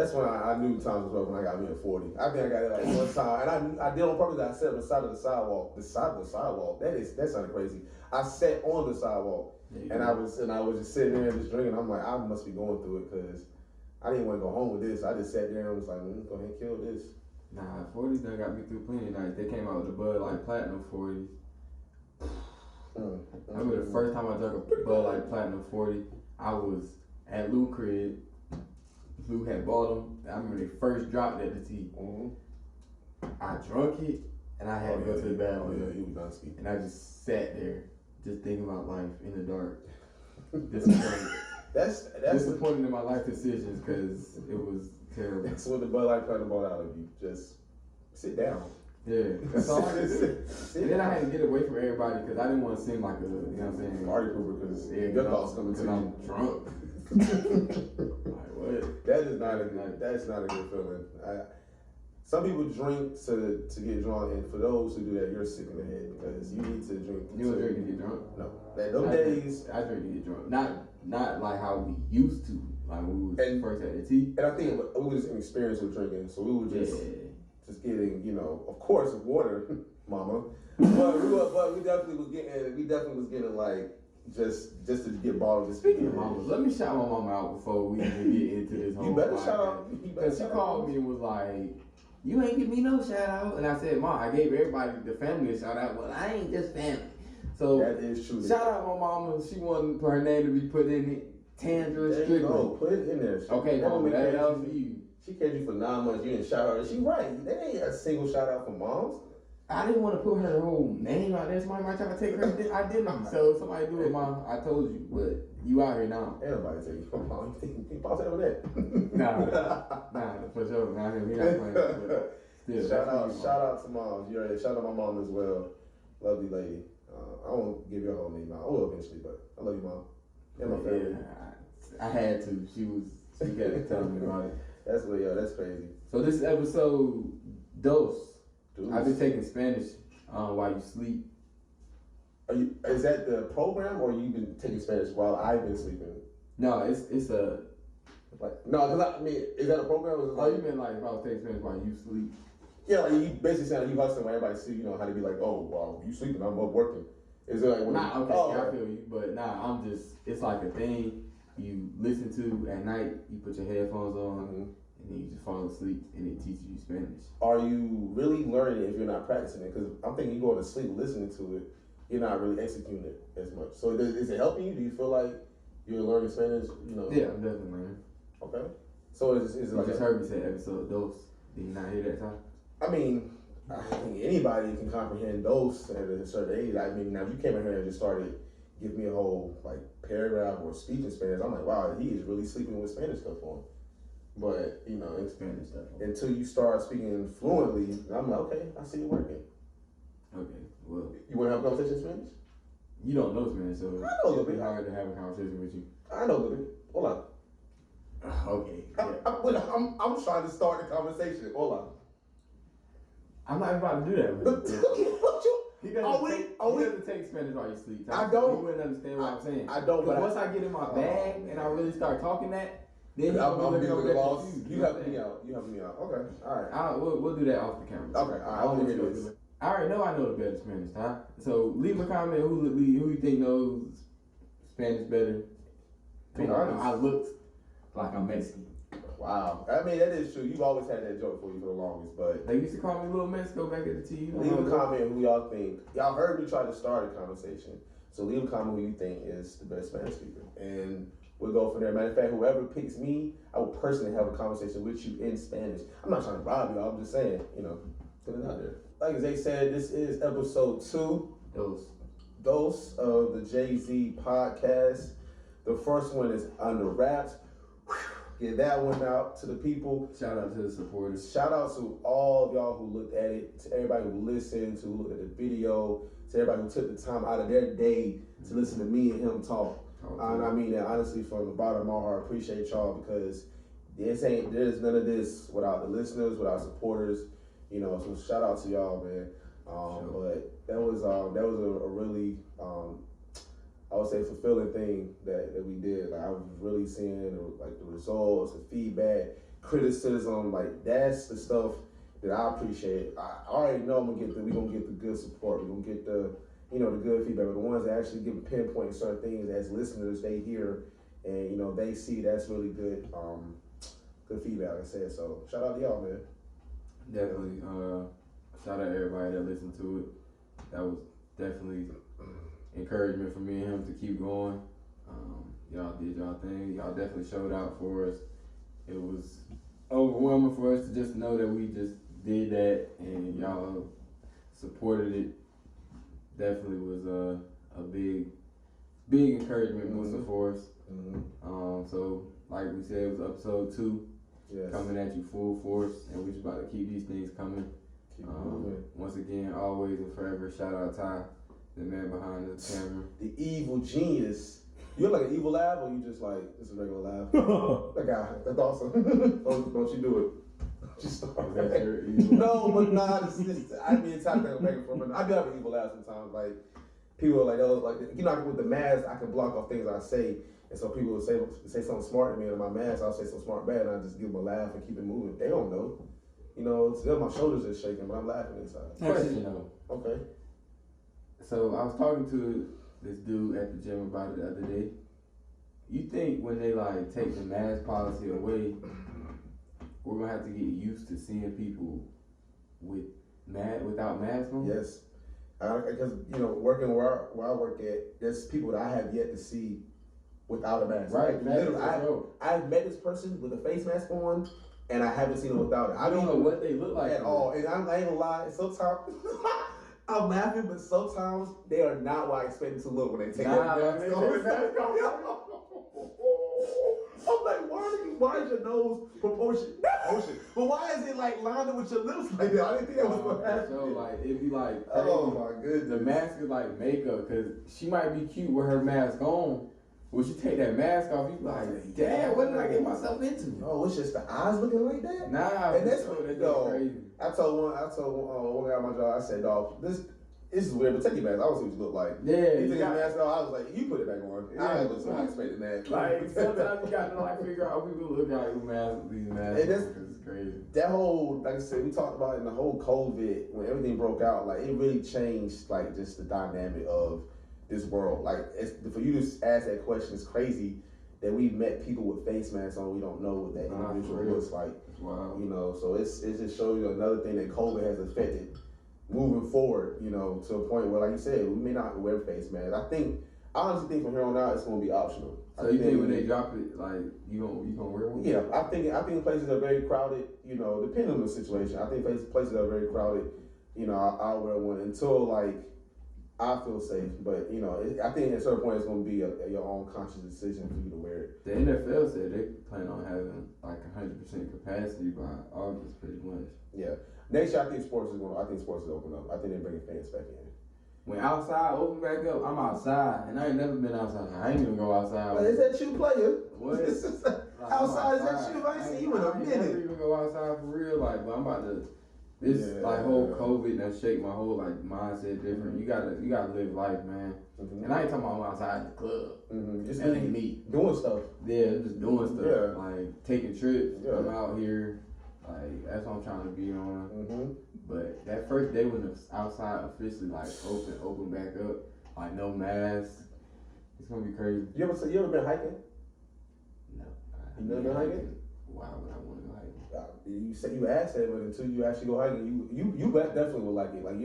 That's when I knew times was over when I got me a 40. I think I got it like one time, and I did on purpose. I sat on the side of the sidewalk. The side of the sidewalk. That sounded crazy. I sat on the sidewalk, and I was just sitting there and just drinking. I'm like, I must be going through it because I didn't want to go home with this. I just sat there and was like, go ahead and kill this. Nah, 40s done got me through plenty of nights. They came out with the Bud Light Platinum 40s. I remember the first time I drank a Bud Light Platinum 40, I was at Lou crib. Lou had bought them. I remember they first dropped at the T. I drunk it, and I had to go to the bathroom. Yeah, you was nasty. And I just sat there, just thinking about life in the dark. Disappointed. That's disappointed in my life decisions because it was terrible. That's what the Bud Light Platinum bought out of you. Just sit down. Yeah, that's all I did. And then I had to get away from everybody because I didn't want to seem like a, you know what I'm saying, party pooper because your thoughts coming to you. I'm drunk. Like what? That's not a good feeling. Some people drink to get drunk, and for those who do that, you're sick in the head because you need to drink. You don't drink to get drunk? No. Those days. I drink to get drunk. Not like how we used to, like when we was first at the T. And I think we was just inexperienced with drinking, so we were just getting, of course, water, mama. But we definitely was getting like just to get bottles. Speaking of mamas, let me shout my mama out before we even get into this whole. You better shout out. Because she called me and was like, "You ain't give me no shout out," and I said, "Ma, I gave everybody the family a shout out. Well, I ain't just family." So that is true. Shout out my mama. She wanted for her name to be put in it. Tandra Strickland. No, put it in there. Okay, mama, that was for you. She kept you for 9 months. You didn't shout her. She right. That ain't a single shout out for moms. I didn't want to put her whole name out there. Somebody might try to take her identity. So somebody do it, Mom. I told you, but you out here now. Ain't nobody take you from mom. You think boss over that? Nah, for sure. Nah, we not playing. Still, shout out to moms. You already shout out my mom as well. Lovely lady. I won't give your whole name out. I will eventually, but I love you, mom. And my family. Yeah, I had to. She kept telling me about it. That's crazy. So this is episode dos. I've been taking Spanish while you sleep. Is that the program, or you been taking Spanish while I've been sleeping? No, it's a because I mean, is that a program? Or is it like, you mean like if I was taking Spanish while you sleep? Yeah, like you basically sound like you hustling while everybody sleep. You know how to be like, oh, wow, you sleeping? I'm up working. Is it like when I feel you, but it's like a thing you listen to at night. You put your headphones on. And then you just fall asleep, and it teaches you Spanish. Are you really learning it if you're not practicing it? Because I'm thinking you going to sleep listening to it, you're not really executing it as much. So is it helping you? Do you feel like you're learning Spanish? Yeah, I'm definitely learning. Okay. So is it like... You just heard me say episode dos. Did you not hear that time? I mean, anybody can comprehend dos at a certain age. I mean, now if you came in here and just started giving me a whole like paragraph or speech in Spanish, I'm like, wow, he is really sleeping with Spanish stuff on. But, in Spanish stuff. Until you start speaking fluently, I'm like, okay, I see it working. Okay, well. You want to have a conversation in Spanish? You don't know Spanish, so I know a little bit. It's hard to have a conversation with you. I know a little bit. Hold on. Okay. Yeah. I'm trying to start the conversation. Hold on. I'm not about to do that with you. He doesn't take Spanish while you sleep. I don't. You wouldn't understand what I'm saying. I don't. But once I get in my bag and I really start talking that, then I'm gonna be looking lost. You helping me out. Okay. All right. We'll do that off the camera. Okay. All right. I want to hear this. I already know I know the better Spanish, huh? So leave a comment who you think knows Spanish better. I looked like I'm Mexican. Wow. I mean, that is true. You've always had that joke for you for the longest, but... They used to call me Little Mexico back at the T. Leave a comment who y'all think... Y'all heard me try to start a conversation. So leave a comment who you think is the best Spanish speaker. And we'll go from there. Matter of fact, whoever picks me, I will personally have a conversation with you in Spanish. I'm not trying to rob you. I'm just saying, put it out there. Like Zay said, this is episode 2. Dos of the Jay-Z podcast. The first one is under wraps. Get that one out to the people. Shout out to the supporters. Shout out to all of y'all who looked at it, to everybody who listened, who looked at the video, to everybody who took the time out of their day to listen to me and him talk. And I mean that honestly from the bottom of my heart. I appreciate y'all because there's none of this without the listeners, without supporters. So shout out to y'all, man. But that was a really I would say fulfilling thing that we did. Like I was really seeing the results, the feedback, criticism, like that's the stuff that I appreciate. I already know we gonna get the good support. We're gonna get the the good feedback. But the ones that actually give pinpoint certain things as listeners, they hear and they see that's really good. Good feedback, like I said. So shout out to y'all, man. Definitely. Shout out to everybody that listened to it. That was definitely encouragement for me and him to keep going. Y'all did y'all thing. Y'all definitely showed out for us. It was overwhelming for us to just know that we just did that and y'all supported it. Definitely was a big encouragement booster for us. So like we said, it was episode 2. Yes. Coming at you full force, and we just about to keep these things coming. Once again, always and forever, shout out Ty, the man behind the camera. The evil genius. You look like an evil laugh, or you just like, it's a regular laugh? That guy, that's awesome. don't you do it. Just start. No, but nah, I mean, it's happening from I do have an evil laugh sometimes. Like, people are like, oh, like, with the mask, I can block off things I say. And so people will say something smart to me, and in my mask, I'll say something smart bad, and I just give them a laugh and keep it moving. They don't know. Still my shoulders are shaking, but I'm laughing inside. Question though. Okay. So I was talking to this dude at the gym about it the other day. You think when they like take the mask policy away, we're gonna have to get used to seeing people without masks on? Yes. Because working where I work at, there's people that I have yet to see without a mask. Right. Literally, I've met this person with a face mask on, and I haven't seen them without it. I don't know what they look like at all. And I ain't gonna lie, sometimes I'm laughing, but sometimes they are not what I expect them to look when they take that mask off. I'm like, why is your nose proportion? But why is it like lined up with your lips like that? I didn't think that was what happened. So like, it'd be like crazy. Oh my goodness. The mask is like makeup, cause she might be cute with her mask on. When she take that mask off, you be like, damn, what did I get myself into? Oh, it's just the eyes looking like that? Nah, and that's crazy. I told one guy at my job, I said, dog, this is weird, but take your mask. I want to see what you look like. Yeah. He took his mask off. I was like, you put it back on. Yeah. I was expecting that. Like, sometimes you got to like figure out how people look like who masks these masks. And it's crazy. That whole, like I said, we talked about it in the whole COVID, when everything broke out, like, it really changed, like, just the dynamic of this world. Like, for you to ask that question, it's crazy that we've met people with face masks on. We don't know what that individual looks like. Wow. So it just shows you another thing that COVID has affected moving forward, to a point where, like you said, we may not wear face masks. I honestly think from here on out, it's going to be optional. So you think when they drop it, like, you gonna wear one? Yeah, I think places are very crowded, depending on the situation. I think places are very crowded, I'll wear one until, like, I feel safe. But, I think at a certain point it's going to be your own conscious decision for you to wear it. The NFL said they plan on having, like, 100% capacity by August, pretty much. Yeah. Next year, I think sports is open up. I think they're bringing fans back in. When outside open back up, I'm outside, and I ain't never been outside. I ain't even go outside. Well, is that you, player? What? Outside, is that you? I ain't seen you in a minute. I never even go outside for real, like, but I'm about to. This whole COVID that shake my whole mindset different. You gotta live life, man. Mm-hmm. And I ain't talking about I'm outside in the club. Mm-hmm. Just ain't me doing stuff. Yeah, just doing stuff. Yeah. Like taking trips. Yeah. I'm out here. Like that's what I'm trying to be on. Mm-hmm. But that first day when the outside officially open back up, like no mask, it's gonna be crazy. You ever been hiking? No. You never been hiking? Why would I want to go hiking? You said you asked that, but until you actually go hiking, you definitely would like it. Like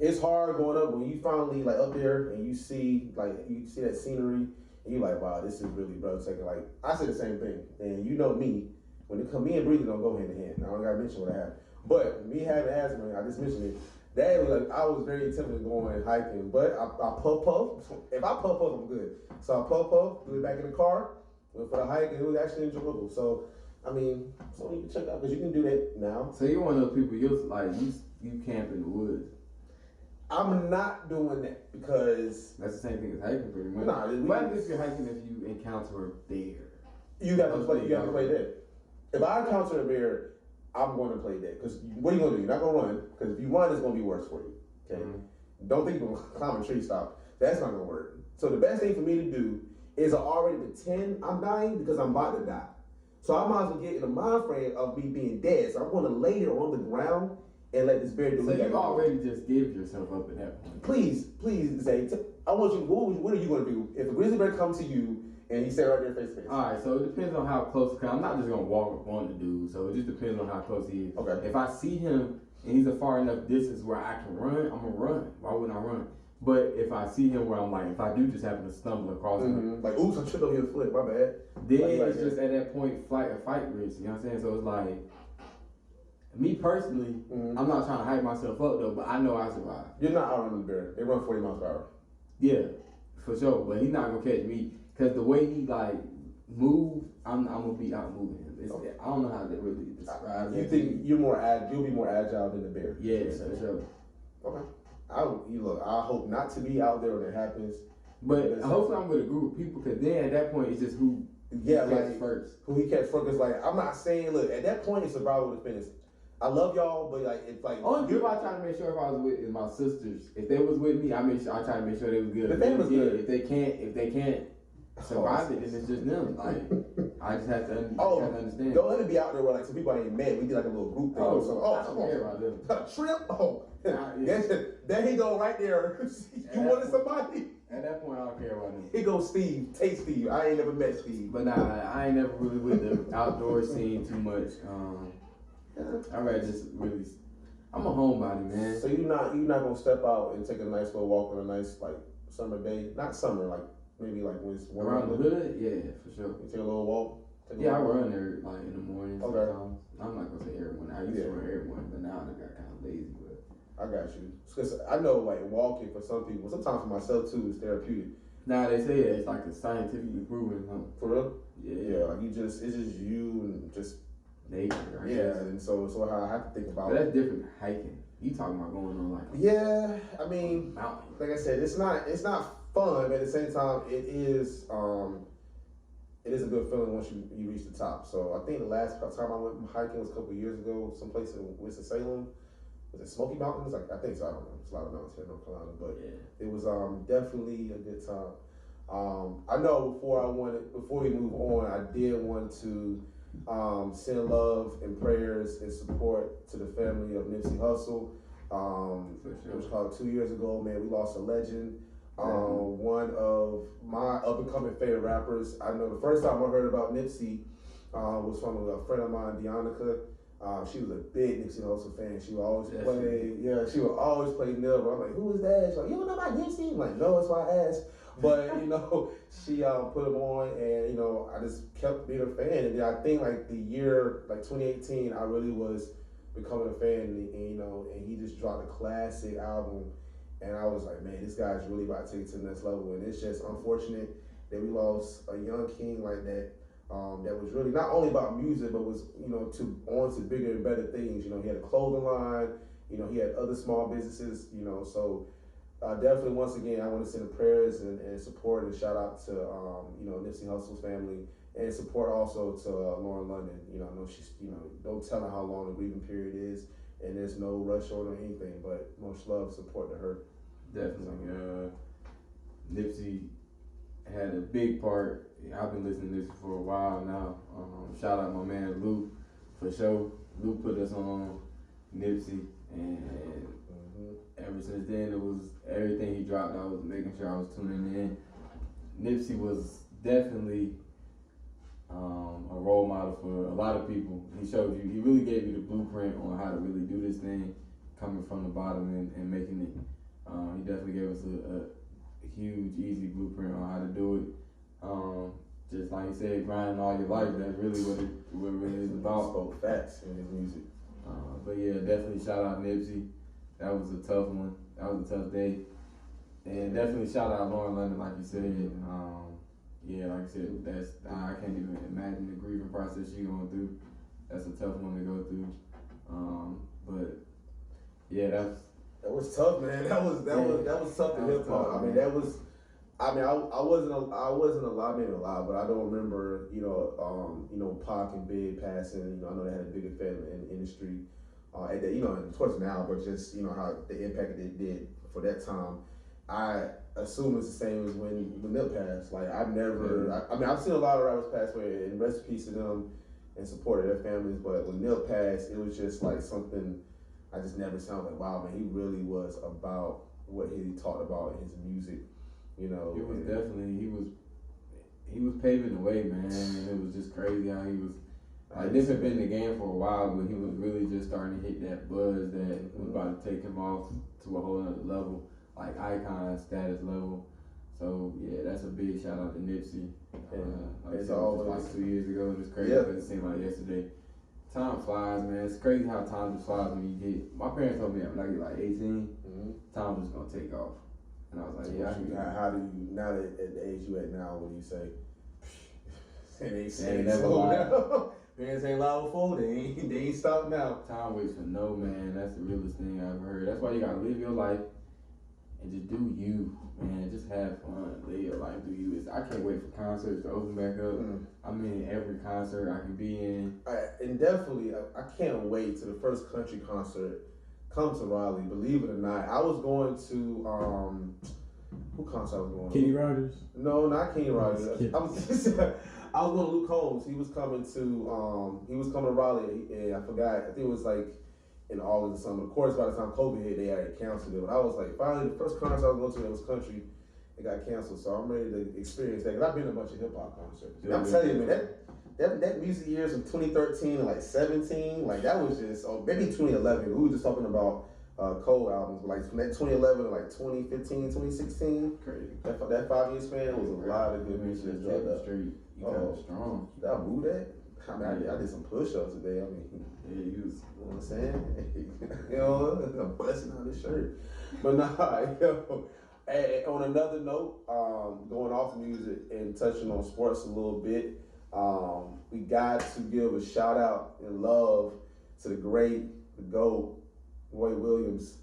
it's hard going up, but when you finally like up there and you see that scenery, and you like, wow, this is really breathtaking. Like I said the same thing, and me, when it come, me and breathing don't go hand in hand. I don't gotta mention what I have, but me having asthma, I just mentioned it. That was like I was very tempted going hiking, but I puff. If I puff, I'm good. So I puff, threw it back in the car, went for the hike, and it was actually enjoyable. So. I mean, so you can check out because you can do that now. So you're one of those people. You camp in the woods. I'm not doing that because that's the same thing as hiking, pretty much. Nah, what if you're hiking if you encounter a bear? You got to play. You got to play dead. If I encounter a bear, I'm going to play dead. Because what are you going to do? You're not going to run. Because if you run, it's going to be worse for you. Okay. Mm-hmm. Don't think you're going to climb a tree stop. That's not going to work. So the best thing for me to do is I already pretend I'm dying because I'm about to die. So I might as well get in the mind frame of me being dead. So I'm going to lay there on the ground and let this bear do it. So you already just give yourself up at that point. Please, Zay, I want you. What are you going to do if a grizzly bear comes to you and he stand right there face to face? All right, so it depends on how close. Cause I'm not just gonna walk up on the dude. So it just depends on how close he is. Okay. If I see him and he's a far enough distance where I can run, I'm gonna run. Why wouldn't I run? But if I see him where I'm like, if I do just happen to stumble across him, like, oops, I tripped over your foot, my bad. then it's just at that point flight or fight risk. You know what I'm saying? So it's like, me personally, I'm not trying to hype myself up though, but I know I survive. You're not outrunning the bear. They run 40 miles per hour. Yeah, for sure. But he's not gonna catch me because the way he like move, I'm gonna be out moving him. Okay. I don't know how to really describe it. You think you're more you'll be more agile than the bear? Yeah, for sure. Okay. I hope not to be out there when it happens. But hopefully I'm with a group of people because then at that point it's just who like first. Who he catch first. Because like I'm not saying, look, at that point it's survival to finish. I love y'all, but like it's like only people I try to make sure if I was with is my sisters. If they was with me, I try to make sure they was good. The family's good. If they can't survive it, then it's just them. Like I just have to understand. Don't let it be out there where like some people I ain't met. We did like a little group thing. I don't care about them. Trip. There he go right there. You wanted somebody. At that point, I don't care about them. Here goes Steve. Take Steve. I ain't never met Steve. But nah, I ain't never really with the outdoor scene too much. I rather just really. I'm a homebody, man. So you're not gonna step out and take a nice little walk on a nice like summer day? Not summer, like maybe like when it's warm. Around the hood, yeah, for sure. You take a little walk. I run there like in the morning. Okay. Sometimes. I'm not gonna say every morning. I used to run every morning, but now I got kind of lazy. But I got you. Because I know like walking for some people, sometimes for myself too, is therapeutic. Now they say that it's like a scientifically proven. For real? Yeah. Like it's just you and just nature. And so how I have to think about. But that's different than hiking. You talking about going on like I mean, mountain. Like I said, it's not fun, but at the same time, it is a good feeling once you reach the top. So I think the last time I went hiking was a couple of years ago, someplace in Winston-Salem. Was it Smoky Mountains? I think so. I don't know. It's a lot of mountains here in North Carolina, but it was definitely a good time. I know before we move on, I did want to send love and prayers and support to the family of Nipsey Hussle. It was called 2 years ago, man. We lost a legend. One of my up and coming favorite rappers. I know the first time I heard about Nipsey was from a friend of mine, Deonica. She was a big Nipsey Hussle fan. She would always she would always play Nil. I'm like, who is that? She's like, you don't know about Nipsey? I'm like, no, that's why I asked. But she put him on, and I just kept being a fan. And then I think like the year 2018, I really was becoming a fan, and he just dropped a classic album. And I was like, man, this guy's really about to take it to the next level. And it's just unfortunate that we lost a young king like that. That was really not only about music, but was to bigger and better things. He had a clothing line. He had other small businesses. So definitely once again, I want to send prayers and support and shout out to Nipsey Hussle's family, and support also to Lauren London. I know she's don't tell her how long the grieving period is. And there's no rush or anything, but much love, support to her. Definitely. Nipsey had a big part. I've been listening to this for a while now. Shout out my man Luke for sure. Luke put us on Nipsey, and ever since then it was everything he dropped. I was making sure I was tuning in. Nipsey was definitely a role model for a lot of people. He really gave you the blueprint on how to really do this thing, coming from the bottom and making it. He definitely gave us a huge, easy blueprint on how to do it. Just like he said, grinding all your life, that's really what it really is about. Spoke facts in his music. But yeah, definitely shout out Nipsey. That was a tough one. That was a tough day. And definitely shout out Lauren London, like you said. Yeah, like I said, I can't even imagine the grieving process she's going through. That's a tough one to go through. But yeah, that was tough, man. That was tough to hip hop. I mean, I wasn't alive, maybe alive, but I don't remember, Pac and Big passing. I know they had a big effect in the industry. At that, towards now, but just how the impact it did for that time. I assume it's the same as when Nip passed. Like I've seen a lot of rappers pass away, and rest in peace to them. and supported their families. But when Nip passed, it was just like something I just never sounded like, wow, man, he really was about what he talked about in his music. You know, it was definitely he was paving the way, man, and it was just crazy how he was. Like, this had been in the game for a while, but he was really just starting to hit that buzz that was about to take him off to a whole other level, like icon status level. So yeah, that's a big shout out to Nipsey. Like it's always like 2 years ago, and it's crazy because it seemed like yesterday. Time flies, man. It's crazy how time just flies when you get. My parents told me when I get like 18, time was gonna take off, and I was like, yeah. How do you now that at the age you at now? What do you say? They ain't slow down. Parents ain't loud before. They ain't stopped now. Time waits for no man. That's the realest thing I've heard. That's why you gotta live your life and just do you, man. Just have fun. Live your life, do you. I can't wait for concerts to open back up. I'm in every concert I can be in. And definitely, I can't wait to the first country concert. Come to Raleigh. Believe it or not, I was going to who concert I was going to? Kenny Rogers? No, not Kenny Rogers. I was going to Luke Combs. He was coming to Raleigh, and I forgot. I think it was like in August or something. Of course, by the time COVID hit, they already canceled it. But I was like, finally, the first concert I was going to that was country, it got canceled. So I'm ready to experience that. Because I've been to a bunch of hip hop concerts. And I'm telling you, man, that music years from 2013 and like 17, like that was just, maybe 2011. We were just talking about Cole albums, but like from that 2011 to like 2015, 2016, crazy. That 5 year span was a lot of good music. You kind of strong. Did I move that? I mean, I did some push-ups today. I mean, yeah, you was. You know what I'm saying? You know, I'm busting out this shirt. But nah, yo. And on another note, going off music and touching on sports a little bit, we got to give a shout out and love to the GOAT, Roy Williams.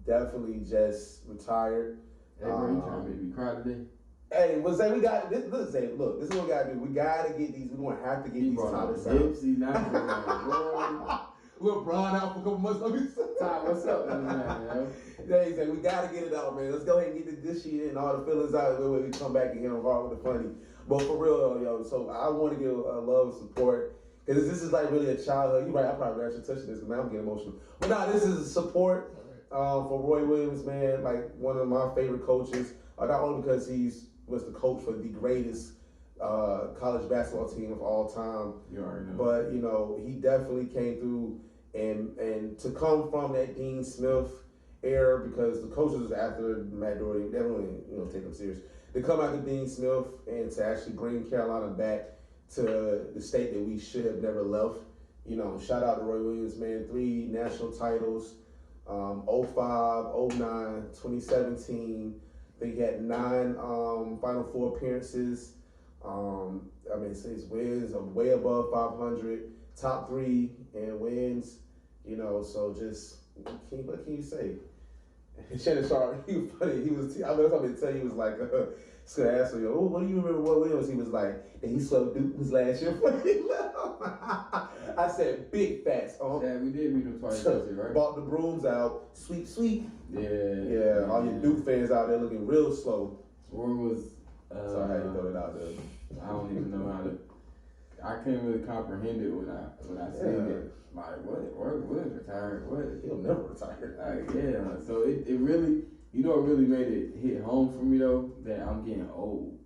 Definitely just retired. Hey, bro, you trying to make me cry today? Hey, we got this. Look, this is what we gotta do. We gotta get these. We're gonna have to get these Thomas out. Nipsey, not We're Brian out for a couple months. Ty, what's up, man? They say we gotta get it out, man. Let's go ahead and get this shit and all the feelings out when we come back and get involved with the funny. But for real, yo. So I want to give love and support because this is like really a childhood. You're right. I probably actually touching this because now I'm getting emotional. But nah, this is support for Roy Williams, man. Like one of my favorite coaches. Not only because was the coach for the greatest college basketball team of all time. You already know. But, you know, he definitely came through and to come from that Dean Smith era, because the coaches after Matt Doherty, they don't really, take him serious. To come after Dean Smith and to actually bring Carolina back to the state that we should have never left. Shout out to Roy Williams, man. 3 national titles, 05, 09, 2017. I think he had 9 Final Four appearances. His wins are way above 500, top 3 in wins. So just what can you say? Shannon Sharp, he was funny. I was going to tell you, he was like, just gonna ask him, what do you remember Roy Williams? He was like, that he swept Duke his last year before he left. I said, big facts. Yeah, we did meet him twice, right? Bought the brooms out, sweep. Yeah. All you Duke fans out there looking real slow. Roy was. Sorry, how you throw it out there. I don't even know how to. I couldn't really comprehend it when I seen it. Like, what? Roy Williams retired? What? He'll never retire. Yeah. So it really, it really made it hit home for me though that I'm getting old.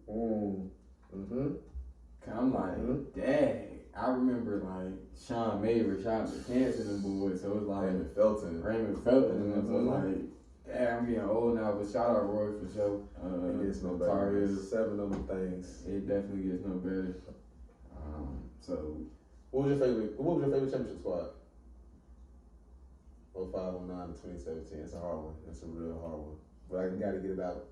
I'm like, dang. I remember like Sean Maver, Sean McCants and them boys. So it was like Raymond Felton. And so like, damn, I'm getting old now. But shout out Roy for sure. It gets no better. 7 of them things. It definitely gets no better. So. What was your favorite championship squad? 05, 09, 2017. It's a hard one. It's a real hard one. But I gotta get it out.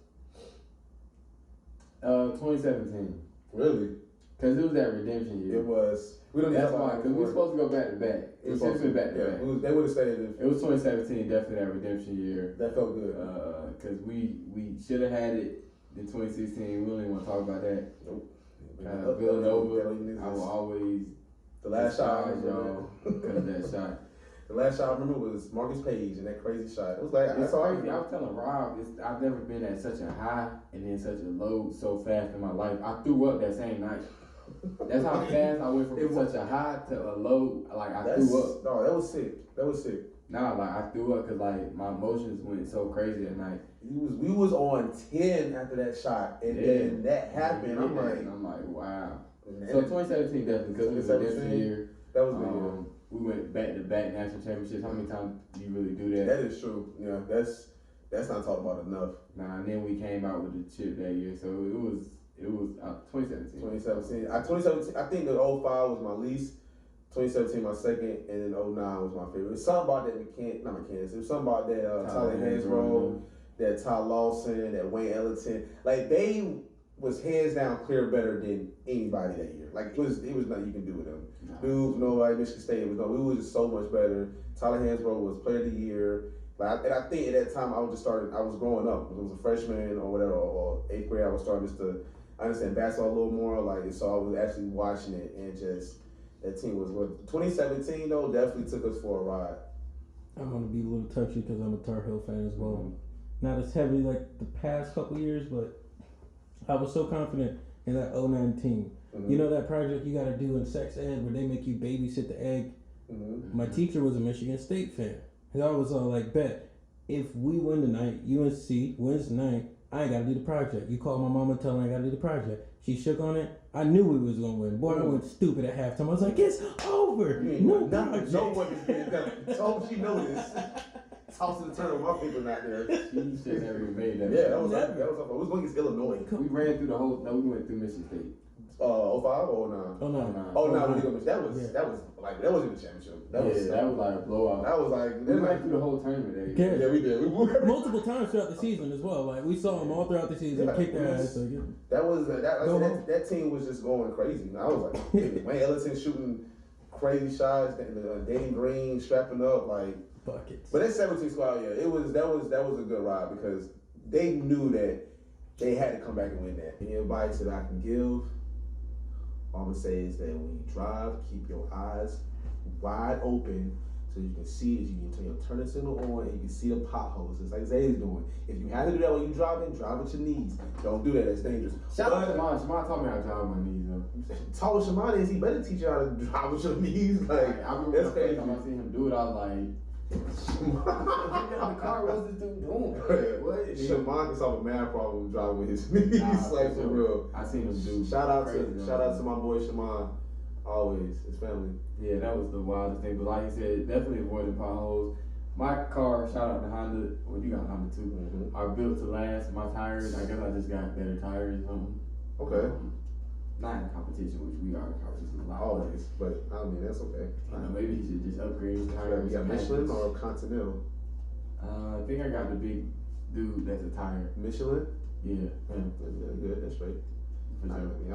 2017. Really? Because it was that redemption year. It was. That's why, because we were supposed to go back to back. It should have been back to back. They would have stayed. It was 2017, definitely that redemption year. That felt good. Because we should have had it in 2016. We don't even want to talk about that. Nope. Villanova, I will always. The last shot, y'all, because of that shot. The last shot I remember was Marcus Page and that crazy shot. It was like, it's crazy. I was telling Rob, I've never been at such a high and then such a low so fast in my life. I threw up that same night. That's how fast I went from such a high to a low. Like I threw up. No, that was sick. That was sick. Nah, like I threw up because like my emotions went so crazy at night. We was on 10 after that shot, and then that happened. I'm like, wow. So 2017 definitely because it was a different year. That was the year. We went back to back national championships. How many times do you really do that? That is true. Yeah, that's not talked about enough. Nah, and then we came out with the chip that year, so it was 2017. 2017. 2017. I think that 05 was my least. 2017 my second, and then 09 was my favorite. It's something about that it was something about that Tyler Hansbrough, that Ty Lawson, that Wayne Ellington. Like they was hands down clear better than anybody that year. Like it was nothing you can do with them. Dudes, nobody, Michigan State was we was just so much better. Tyler Hansbrough was player of the year. Like, and I think at that time I was growing up. I was a freshman or whatever, or 8th grade. I was starting just to understand basketball a little more. Like, so I was actually watching it, and just that team was good. 2017 though definitely took us for a ride. I'm gonna be a little touchy because I'm a Tar Heel fan as well. Not as heavy like the past couple years, but I was so confident in that 09 team. You know that project you got to do in sex ed where they make you babysit the egg? My teacher was a Michigan State fan. And I was all like, bet, if we win tonight, UNC wins tonight, I ain't got to do the project. You call my mama, tell her I got to do the project. She shook on it. I knew we was going to win. Boy, I went stupid at halftime. I was like, it's over. No project. No one is being done. Told she know this. Toss to the turn my people not there. She should never even made that. Yeah, that was up. We was going against Illinois. We ran through we went through Michigan State. 05 or 09? Oh, no. That was in the championship. That was like a blowout. That was like we went through the whole tournament. Yeah, we did. Multiple times throughout the season as well. Like we saw them all throughout the season. Kick their ass. That team was just going crazy. I was like, Wayne Ellington shooting crazy shots, Danny Green strapping up like buckets. But that 17 squad, yeah, that was a good ride because they knew that they had to come back and win that. Any advice that I can give, all I'm gonna say is that when you drive, keep your eyes wide open so you can see that you can turn your turning signal on and you can see the potholes. It's like Zay's doing. If you have to do that when you're driving, drive with your knees. Don't do that. That's dangerous. Shout out to Shimon. Shimon taught me how to drive with my knees though. Tall as Shimon is, he better teach you how to drive with your knees. Like I remember the first time I seen him do it, I was like, the car, what's this dude doing? What? Shimon is have a mad problem driving with his knees. Like for real. I seen him do. Shout out to my boy Shimon. Always, his family. Yeah, that was the wildest thing. But like you said, definitely avoiding potholes. My car, shout out to Honda. Well, you got Honda too. Are built to last. My tires, I guess I just got better tires. Okay. Not in competition, which we are in competition a lot. Always, but I mean that's okay. Maybe he should just upgrade his tires. You got Michelin or Continental? I think I got the big dude that's a tire. Michelin? Yeah. Good, that's right. I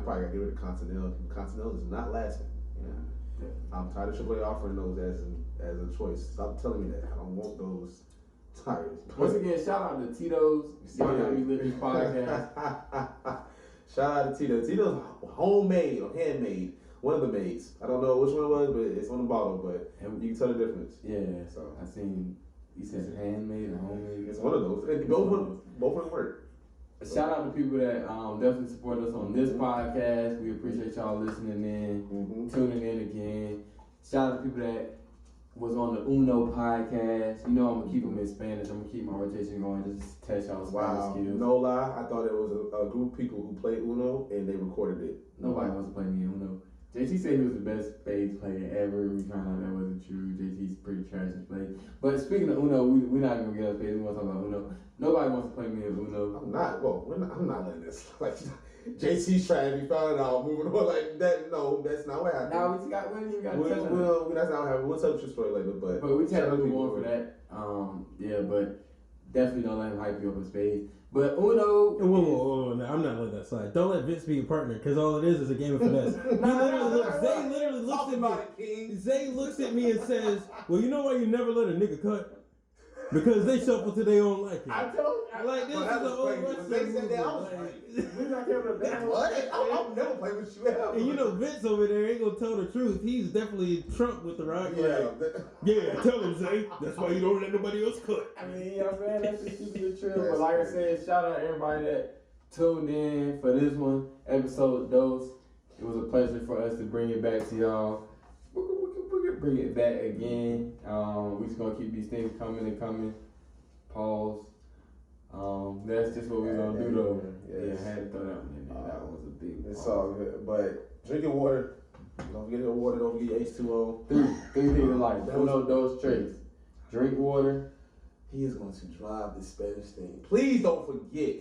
probably gotta get rid of Continental. Continental is not lasting. Yeah. I'm tired of AAA offering those as a choice. Stop telling me that. I don't want those tires. Once again, shout out to Tito's. Y'all got me living podcast. Shout out to Tito. Tito's homemade or handmade. One of the maids. I don't know which one it was, but it's on the bottle. But you can tell the difference. Yeah. So I seen. You said handmade or homemade. It's one of those. Both of them work. Shout out to people that definitely support us on this podcast. We appreciate y'all listening in, tuning in again. Shout out to people that was on the Uno podcast. You know I'm gonna keep them in Spanish. I'm gonna keep my rotation going just to test y'all Spanish skills. No lie, I thought it was a group of people who played Uno and they recorded it. Nobody wants to play me in Uno. JT said he was the best spades player ever. We found out that wasn't true. JT's pretty trash in spades. But speaking of Uno, we're not even gonna get on spades. We want to talk about Uno. Nobody wants to play me in Uno. I'm not letting this. Like JT's trying to be found out, moving on like that. No, that's not what happened. Now we got to touch on it. That's not what happened. We'll tell you the story later. But we try to move on for that. Yeah, but definitely don't let him hype you up in spades. But Uno. Whoa, no, I'm not letting that slide. Don't let Vince be your partner, because all it is a game of finesse. Zay literally looks at me. Zay looks at me and says, "Well, you know why you never let a nigga cut? Because they shuffle to their own liking." I told you. Like this is an old wrestling They said that I was like, I'll never play with you ever. And you know Vince over there ain't gonna tell the truth. He's definitely Trump with the Rock. Yeah, tell him, Zay. That's why you don't let nobody else cut. I mean, you know what I'm saying? That's just stupid true. But like I said, shout out to everybody that tuned in for this one, episode dose. It was a pleasure for us to bring it back to y'all. We can bring it back again. We just gonna keep these things coming and coming. Pause. That's just what we're gonna do though. Yes. Yeah, I had to throw that one in there. That was a big. It's all good. But drinking water. Don't forget your water. Don't forget H2O. Three things in life. Uno, dos, tres. Drink water. He is going to drive the Spanish thing. Please don't forget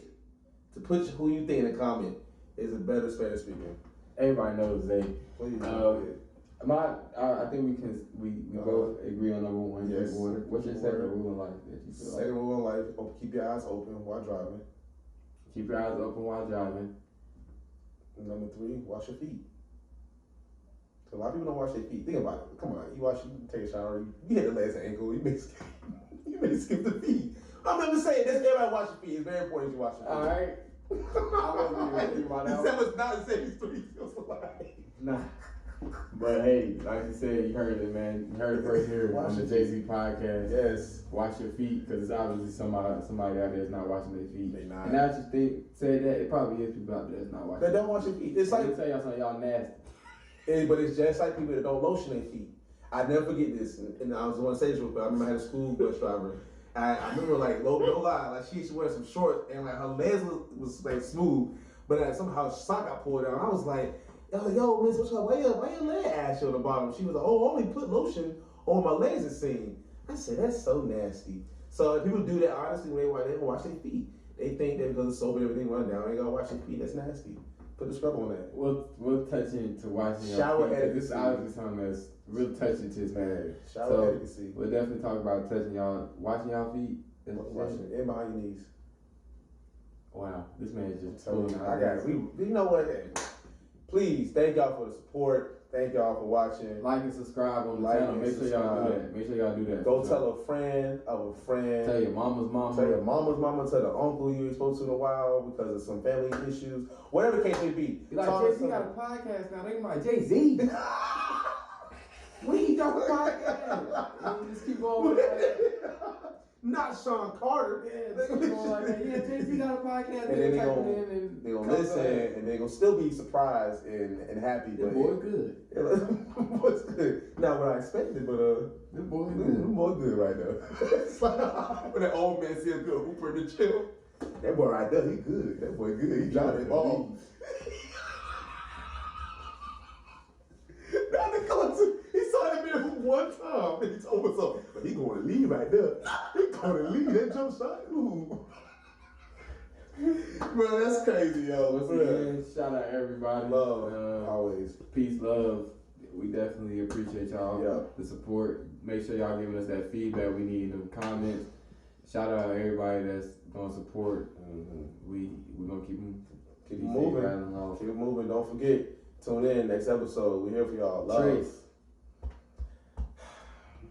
to put who you think in the comment is a better Spanish speaker. Everybody knows Zay. Please. I think we both agree on number one. Yes. Drink water. What's your second rule in life that you feel like? Second rule in life: keep your eyes open while driving. Keep your eyes open while driving. Number 3: wash your feet. A lot of people don't wash their feet. Think about it. Come on, you take a shower, you hit the legs and ankle, you may skip the feet. I'm just saying, that's everybody wash your feet. It's very important you wash your feet. All right. I wasn't even thinking about that. That was not the same story. Nah. But hey, like you said, you heard it, man. You heard it first here on the JC podcast. Yes. Wash your feet, because it's obviously somebody out there that's not washing their feet. They not. And now that you say that, it probably is people out there that's not washing. They don't wash their feet. It's like, let me tell y'all something, y'all nasty. But it's just like people that don't lotion their feet. I never forget this, and I was going to say this real quick. I remember I had a school bus driver. I remember, like, no lie, like she used to wear some shorts, and like her legs was like smooth, but somehow her sock got pulled down. I was like, yo, miss, what's up? Why your leg ashy on the bottom? She was like, oh, I only put lotion on my legs, it seemed. I said, that's so nasty. So if people do that, honestly, when they don't wash their feet, they think that because it's soap and everything run down, they gotta wash their feet. That's nasty. Put the scrub on that. We'll touch into washing your shower feet. etiquette. This is obviously something that's real touching to his man. Shower etiquette. We'll definitely talk about washing y'all feet. Washing in behind your knees. Wow, this man is just pulling out. I got it. You know what? Please, thank y'all for the support. Thank y'all for watching. Like and subscribe on the channel. Make sure y'all do that. Make sure y'all do that. Go tell a friend of a friend. Tell your mama's mama. Tell your mama's mama. Tell the uncle you ain't supposed to in a while because of some family issues. Whatever the case may be. Be like, Jay-Z got a podcast now. They can be like, Jay-Z. We got a podcast. You just keep going with that. Not Sean Carter. Yeah, keep going like that. Yeah, Jay-Z got a podcast. And then they gonna listen and they gonna still be surprised and happy. The boy good. Boy's good. Not what I expected, but the boy good. The boy good right now. When that old man see a good hooper in the chill, that boy right there, he good. That boy good. He dropped the ball. He saw that man hoop one time and he told us something. But he going to leave right there. He going to leave that jump shot. Ooh. Bro, that's crazy, yo. Once again, shout out everybody. Love, always. Peace, love. We definitely appreciate y'all, the support. Make sure y'all giving us that feedback we need in the comments. Shout out everybody that's gonna support. We're gonna keep moving. Keep it moving. Don't forget. Tune in next episode. We're here for y'all. Love. Trace.